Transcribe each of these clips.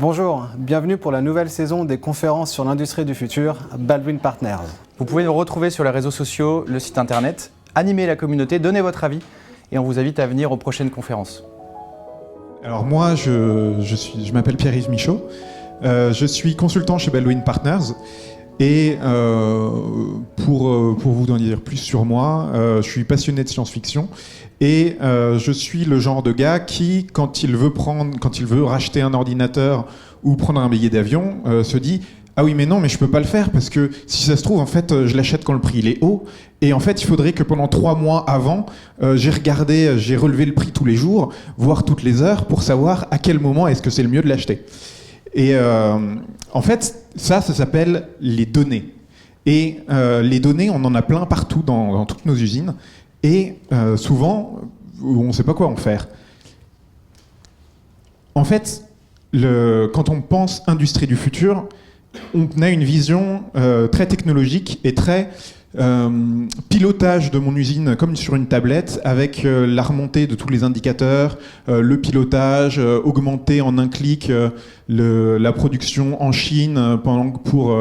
Bonjour, bienvenue pour la nouvelle saison des conférences sur l'industrie du futur, Baldwin Partners. Vous pouvez nous retrouver sur les réseaux sociaux, le site internet, animer la communauté, donner votre avis et on vous invite à venir aux prochaines conférences. Alors moi, je m'appelle Pierre-Yves Michaud, je suis consultant chez Baldwin Partners et pour vous en dire plus sur moi, je suis passionné de science-fiction et je suis le genre de gars qui, quand il veut racheter un ordinateur ou prendre un billet d'avion, se dit « Ah oui, mais non, mais je peux pas le faire parce que si ça se trouve, en fait, je l'achète quand le prix il est haut. Et en fait, il faudrait que pendant 3 mois avant, j'ai relevé le prix tous les jours, voire toutes les heures, pour savoir à quel moment est-ce que c'est le mieux de l'acheter. » Et en fait, ça s'appelle les données. Et les données, on en a plein partout dans toutes nos usines. Et souvent, on ne sait pas quoi en faire. En fait, quand on pense industrie du futur, on a une vision très technologique et très pilotage de mon usine comme sur une tablette avec la remontée de tous les indicateurs, le pilotage, augmenter en un clic la production en Chine pour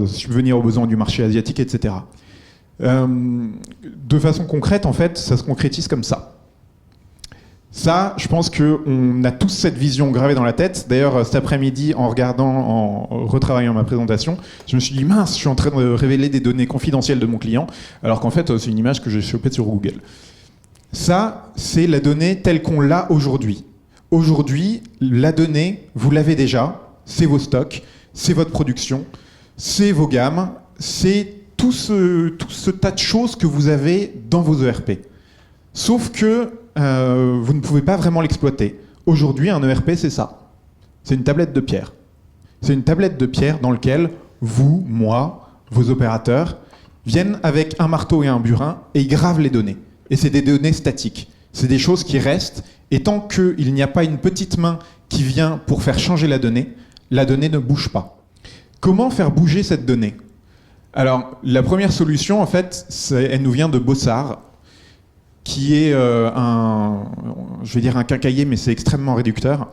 subvenir aux besoins du marché asiatique, etc. De façon concrète, en fait, ça se concrétise comme ça. Ça, je pense qu'on a tous cette vision gravée dans la tête. D'ailleurs, cet après-midi, en retravaillant ma présentation, je me suis dit, mince, je suis en train de révéler des données confidentielles de mon client, alors qu'en fait, c'est une image que j'ai chopée sur Google. Ça, c'est la donnée telle qu'on l'a aujourd'hui. Aujourd'hui, la donnée, vous l'avez déjà, c'est vos stocks, c'est votre production, c'est vos gammes, c'est tout ce tas de choses que vous avez dans vos ERP. Sauf que vous ne pouvez pas vraiment l'exploiter. Aujourd'hui, un ERP, c'est ça. C'est une tablette de pierre. C'est une tablette de pierre dans laquelle vous, moi, vos opérateurs, viennent avec un marteau et un burin et ils gravent les données. Et c'est des données statiques. C'est des choses qui restent. Et tant qu'il n'y a pas une petite main qui vient pour faire changer la donnée ne bouge pas. Comment faire bouger cette donnée ? Alors, la première solution, en fait, elle nous vient de Bossard, qui est un quincaillier, mais c'est extrêmement réducteur,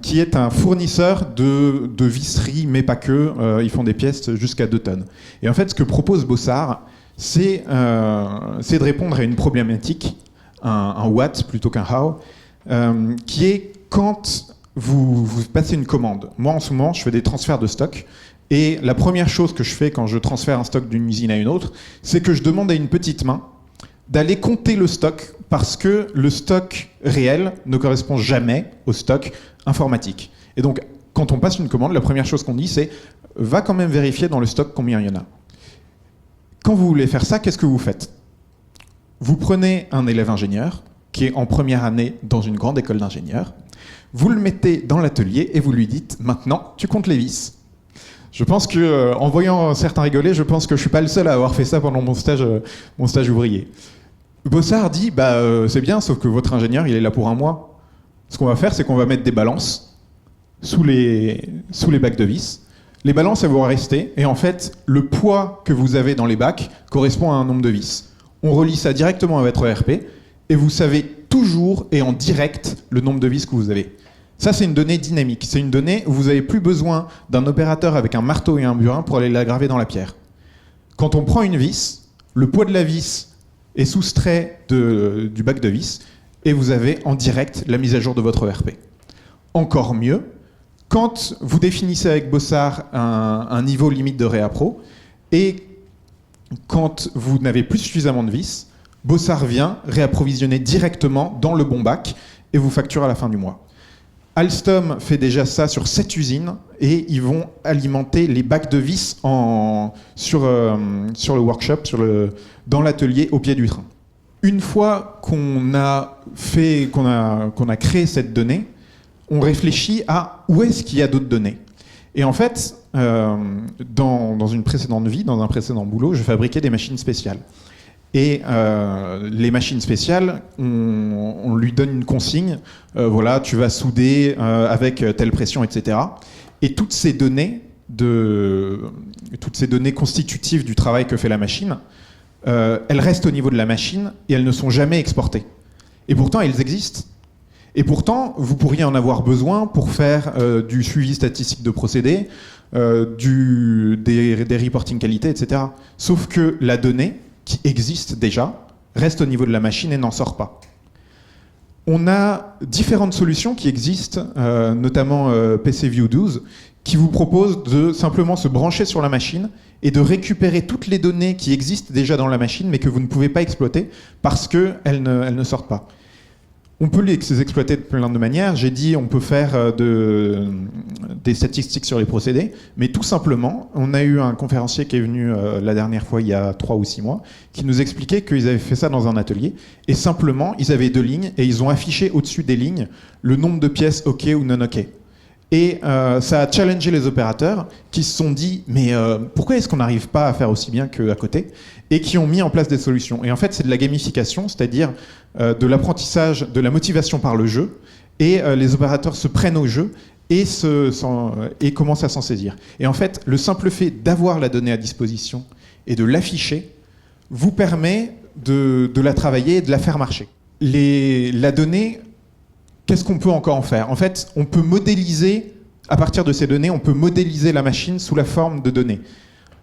qui est un fournisseur de visserie, mais pas que. Ils font des pièces jusqu'à 2 tonnes. Et en fait, ce que propose Bossard, c'est de répondre à une problématique, un what plutôt qu'un how, qui est quand vous passez une commande. Moi, en ce moment, je fais des transferts de stock. Et la première chose que je fais quand je transfère un stock d'une usine à une autre, c'est que je demande à une petite main d'aller compter le stock parce que le stock réel ne correspond jamais au stock informatique. Et donc, quand on passe une commande, la première chose qu'on dit, c'est « va quand même vérifier dans le stock combien il y en a ». Quand vous voulez faire ça, qu'est-ce que vous faites ? Vous prenez un élève ingénieur qui est en première année dans une grande école d'ingénieurs, vous le mettez dans l'atelier et vous lui dites « maintenant, tu comptes les vis ». Je pense que, en voyant certains rigoler, je pense que je suis pas le seul à avoir fait ça pendant mon stage ouvrier. Bossard dit, c'est bien, sauf que votre ingénieur, il est là pour 1 mois. Ce qu'on va faire, c'est qu'on va mettre des balances sous les bacs de vis. Les balances, elles vont rester, et en fait, le poids que vous avez dans les bacs correspond à un nombre de vis. On relie ça directement à votre ERP, et vous savez toujours et en direct le nombre de vis que vous avez. Ça, c'est une donnée dynamique. C'est une donnée où vous n'avez plus besoin d'un opérateur avec un marteau et un burin pour aller la graver dans la pierre. Quand on prend une vis, le poids de la vis est soustrait du bac de vis et vous avez en direct la mise à jour de votre ERP. Encore mieux, quand vous définissez avec Bossard un niveau limite de réappro et quand vous n'avez plus suffisamment de vis, Bossard vient réapprovisionner directement dans le bon bac et vous facture à la fin du mois. Alstom fait déjà ça sur 7 usines et ils vont alimenter les bacs de vis sur le workshop, dans l'atelier au pied du train. Une fois qu'on a créé cette donnée, on réfléchit à où est-ce qu'il y a d'autres données. Et en fait, dans une précédente vie, dans un précédent boulot, je fabriquais des machines spéciales. Et les machines spéciales, on lui donne une consigne, voilà, tu vas souder avec telle pression, etc. Et toutes ces données constitutives du travail que fait la machine, elles restent au niveau de la machine et elles ne sont jamais exportées. Et pourtant, elles existent. Et pourtant, vous pourriez en avoir besoin pour faire du suivi statistique de procédés, des reporting qualité, etc. Sauf que la donnée, qui existe déjà, reste au niveau de la machine et n'en sort pas. On a différentes solutions qui existent, notamment PCView 12, qui vous propose de simplement se brancher sur la machine et de récupérer toutes les données qui existent déjà dans la machine, mais que vous ne pouvez pas exploiter parce qu'elles ne sortent pas. On peut les exploiter de plein de manières. J'ai dit on peut faire des statistiques sur les procédés, mais tout simplement, on a eu un conférencier qui est venu la dernière fois, il y a 3 ou 6 mois, qui nous expliquait qu'ils avaient fait ça dans un atelier, et simplement, ils avaient 2 lignes, et ils ont affiché au-dessus des lignes le nombre de pièces OK ou non OK. Et ça a challengé les opérateurs qui se sont dit mais pourquoi est-ce qu'on n'arrive pas à faire aussi bien qu'à côté, et qui ont mis en place des solutions. Et en fait, c'est de la gamification, c'est-à-dire de l'apprentissage, de la motivation par le jeu, et les opérateurs se prennent au jeu et commencent à s'en saisir. Et en fait, le simple fait d'avoir la donnée à disposition et de l'afficher vous permet de la travailler et de la faire marcher. La donnée, qu'est-ce qu'on peut encore en faire ? En fait, on peut modéliser, à partir de ces données, on peut modéliser la machine sous la forme de données.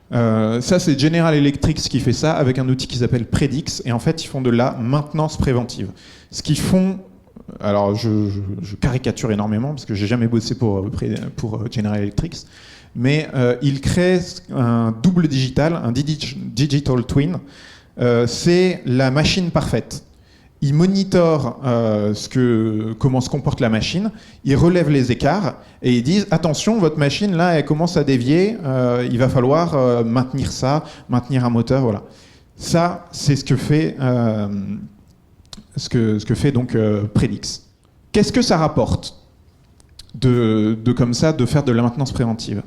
Ça, c'est General Electric qui fait ça avec un outil qui s'appelle Predix, et en fait, ils font de la maintenance préventive. Ce qu'ils font, alors je caricature énormément parce que j'ai jamais bossé pour General Electric, mais ils créent un double digital, un digital twin. C'est la machine parfaite. Il monitore comment se comporte la machine, il relève les écarts et ils disent attention, votre machine là elle commence à dévier, il va falloir maintenir ça, maintenir un moteur, voilà. Ça c'est ce que fait donc Predix. Qu'est-ce que ça rapporte comme ça de faire de la maintenance préventive?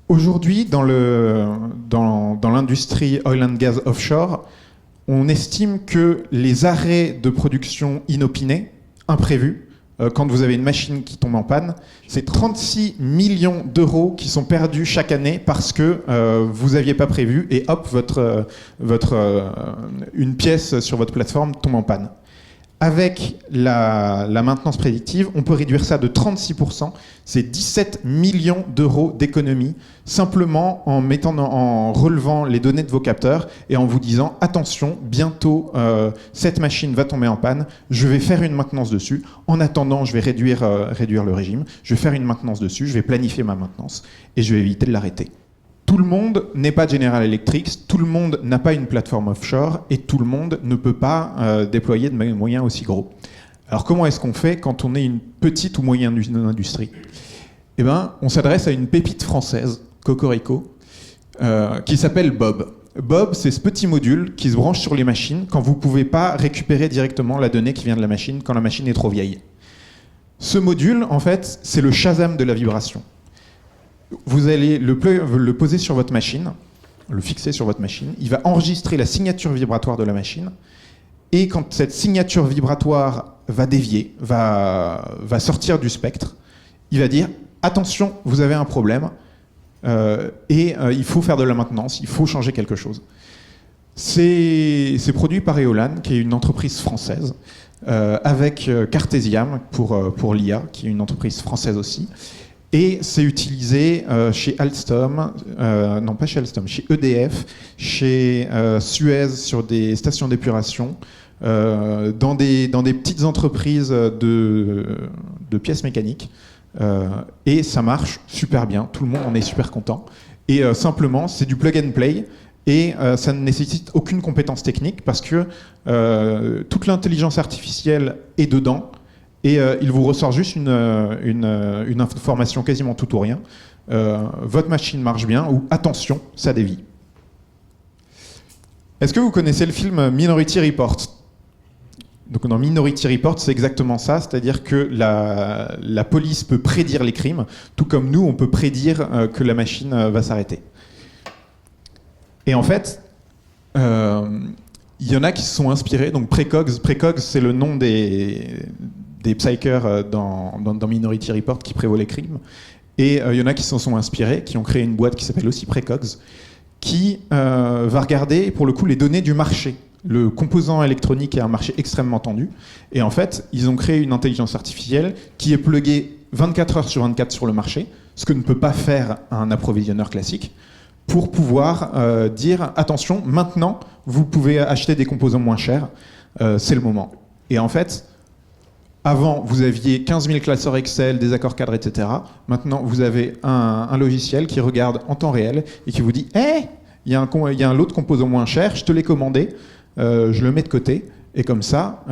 Aujourd'hui dans l'industrie oil and gas offshore, on estime que les arrêts de production inopinés, imprévus, quand vous avez une machine qui tombe en panne, c'est 36 millions d'euros qui sont perdus chaque année parce que vous n'aviez pas prévu et hop, une pièce sur votre plateforme tombe en panne. Avec la maintenance prédictive, on peut réduire ça de 36%. C'est 17 millions d'euros d'économie, simplement en relevant les données de vos capteurs et en vous disant attention, bientôt cette machine va tomber en panne, je vais faire une maintenance dessus. En attendant, je vais réduire le régime, je vais faire une maintenance dessus, je vais planifier ma maintenance et je vais éviter de l'arrêter. Tout le monde n'est pas General Electric, tout le monde n'a pas une plateforme offshore et tout le monde ne peut pas déployer de moyens aussi gros. Alors comment est-ce qu'on fait quand on est une petite ou moyenne industrie ? Eh ben, on s'adresse à une pépite française, Cocorico, qui s'appelle Bob. Bob, c'est ce petit module qui se branche sur les machines quand vous ne pouvez pas récupérer directement la donnée qui vient de la machine quand la machine est trop vieille. Ce module, en fait, c'est le Shazam de la vibration. Vous allez le poser sur votre machine, le fixer sur votre machine, il va enregistrer la signature vibratoire de la machine, et quand cette signature vibratoire va dévier, va sortir du spectre, il va dire « Attention, vous avez un problème, il faut faire de la maintenance, il faut changer quelque chose ». C'est produit par Eolan, qui est une entreprise française, avec Cartesiam pour l'IA, qui est une entreprise française aussi. Et c'est utilisé chez Alstom, non pas chez Alstom, chez EDF, chez Suez sur des stations d'épuration, dans des petites entreprises de pièces mécaniques. Et ça marche super bien, tout le monde en est super content. Et simplement, c'est du plug and play. Et ça ne nécessite aucune compétence technique parce que toute l'intelligence artificielle est dedans. Et il vous ressort juste une information quasiment tout ou rien. Votre machine marche bien ou attention, ça dévie. Est-ce que vous connaissez le film Minority Report ? Donc dans Minority Report, c'est exactement ça, c'est-à-dire que la police peut prédire les crimes, tout comme nous, on peut prédire que la machine va s'arrêter. Et en fait, il y en a qui se sont inspirés. Donc Precogs, c'est le nom des psychers dans Minority Report qui prévoit les crimes. Et il y en a qui s'en sont inspirés, qui ont créé une boîte qui s'appelle aussi Precogs, qui va regarder pour le coup les données du marché. Le composant électronique est un marché extrêmement tendu. Et en fait, ils ont créé une intelligence artificielle qui est pluguée 24 heures sur 24 sur le marché, ce que ne peut pas faire un approvisionneur classique, pour pouvoir dire « Attention, maintenant, vous pouvez acheter des composants moins chers, c'est le moment. » Et en fait, avant, vous aviez 15 000 classeurs Excel, des accords cadres, etc. Maintenant, vous avez un logiciel qui regarde en temps réel et qui vous dit « Hey, il y a un lot de composants moins chers, je te l'ai commandé, je le mets de côté. » Et comme ça,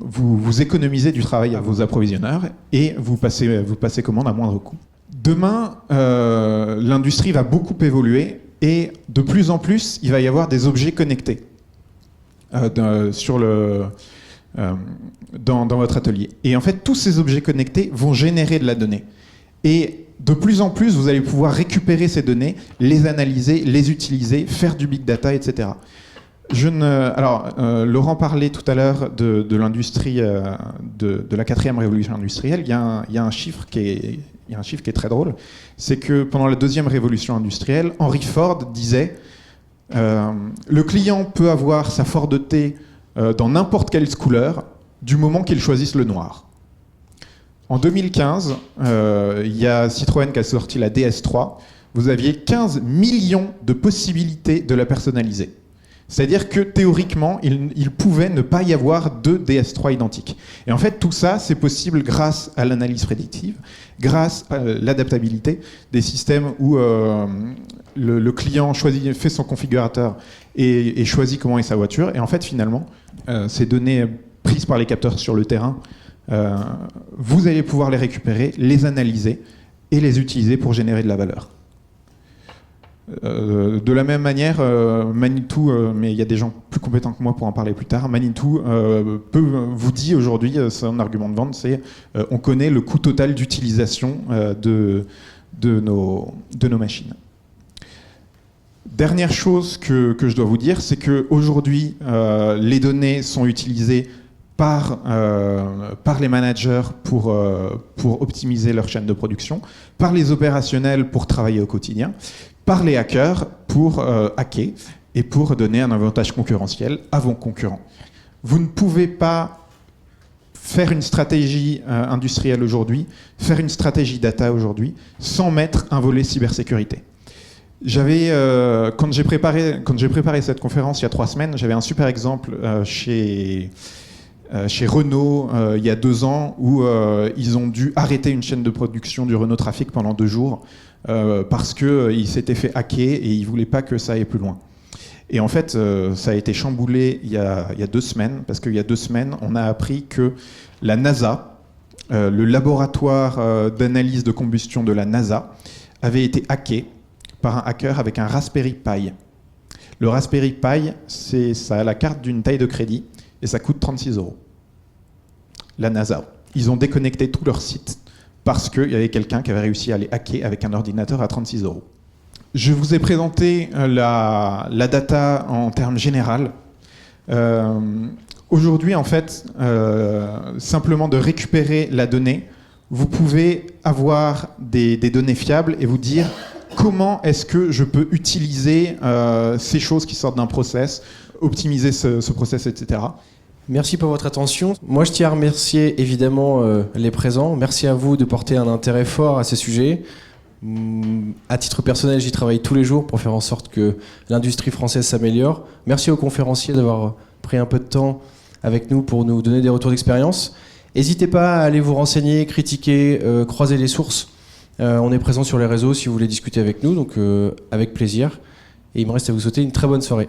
vous économisez du travail à vos approvisionneurs et vous passez commande à moindre coût. Demain, l'industrie va beaucoup évoluer et de plus en plus, il va y avoir des objets connectés dans votre atelier. Et en fait, tous ces objets connectés vont générer de la donnée. Et de plus en plus, vous allez pouvoir récupérer ces données, les analyser, les utiliser, faire du big data, etc. Laurent parlait tout à l'heure de l'industrie, de la 4e révolution industrielle. Il y a un chiffre qui est très drôle. C'est que pendant la 2e révolution industrielle, Henry Ford disait le client peut avoir sa Ford T dans n'importe quelle couleur du moment qu'il choisisse le noir. En 2015, il y a Citroën qui a sorti la DS3. Vous aviez 15 millions de possibilités de la personnaliser. C'est-à-dire que théoriquement, il pouvait ne pas y avoir 2 DS3 identiques. Et en fait, tout ça, c'est possible grâce à l'analyse prédictive, grâce à l'adaptabilité des systèmes où le client fait son configurateur et choisit comment est sa voiture. Et en fait, finalement, ces données prises par les capteurs sur le terrain, vous allez pouvoir les récupérer, les analyser et les utiliser pour générer de la valeur. De la même manière, Manitou, mais il y a des gens plus compétents que moi pour en parler plus tard, Manitou vous dit aujourd'hui, son argument de vente, c'est on connaît le coût total d'utilisation de nos machines. Dernière chose que je dois vous dire, c'est qu'aujourd'hui, les données sont utilisées par les managers pour optimiser leur chaîne de production, par les opérationnels pour travailler au quotidien, par les hackers pour hacker et pour donner un avantage concurrentiel à vos concurrents. Vous ne pouvez pas faire une stratégie industrielle aujourd'hui, faire une stratégie data aujourd'hui, sans mettre un volet cybersécurité. Quand j'ai préparé cette conférence il y a 3 semaines, j'avais un super exemple chez Renault il y a 2 ans où ils ont dû arrêter une chaîne de production du Renault Trafic pendant 2 jours parce qu'ils s'étaient fait hacker et ils ne voulaient pas que ça aille plus loin. Et en fait, ça a été chamboulé il y a 2 semaines, parce qu'il y a 2 semaines, on a appris que la NASA, le laboratoire d'analyse de combustion de la NASA, avait été hacké par un hacker avec un Raspberry Pi. Le Raspberry Pi, ça a la carte d'une taille de crédit et ça coûte 36 €. La NASA, ils ont déconnecté tout leur site parce qu'il y avait quelqu'un qui avait réussi à les hacker avec un ordinateur à 36 €. Je vous ai présenté la data en termes généraux. Aujourd'hui, en fait, simplement de récupérer la donnée, vous pouvez avoir des données fiables et vous dire comment est-ce que je peux utiliser ces choses qui sortent d'un process, optimiser ce process, etc. Merci pour votre attention. Moi, je tiens à remercier évidemment les présents. Merci à vous de porter un intérêt fort à ces sujets. À titre personnel, j'y travaille tous les jours pour faire en sorte que l'industrie française s'améliore. Merci aux conférenciers d'avoir pris un peu de temps avec nous pour nous donner des retours d'expérience. N'hésitez pas à aller vous renseigner, critiquer, croiser les sources. On est présent sur les réseaux si vous voulez discuter avec nous, donc avec plaisir. Et il me reste à vous souhaiter une très bonne soirée.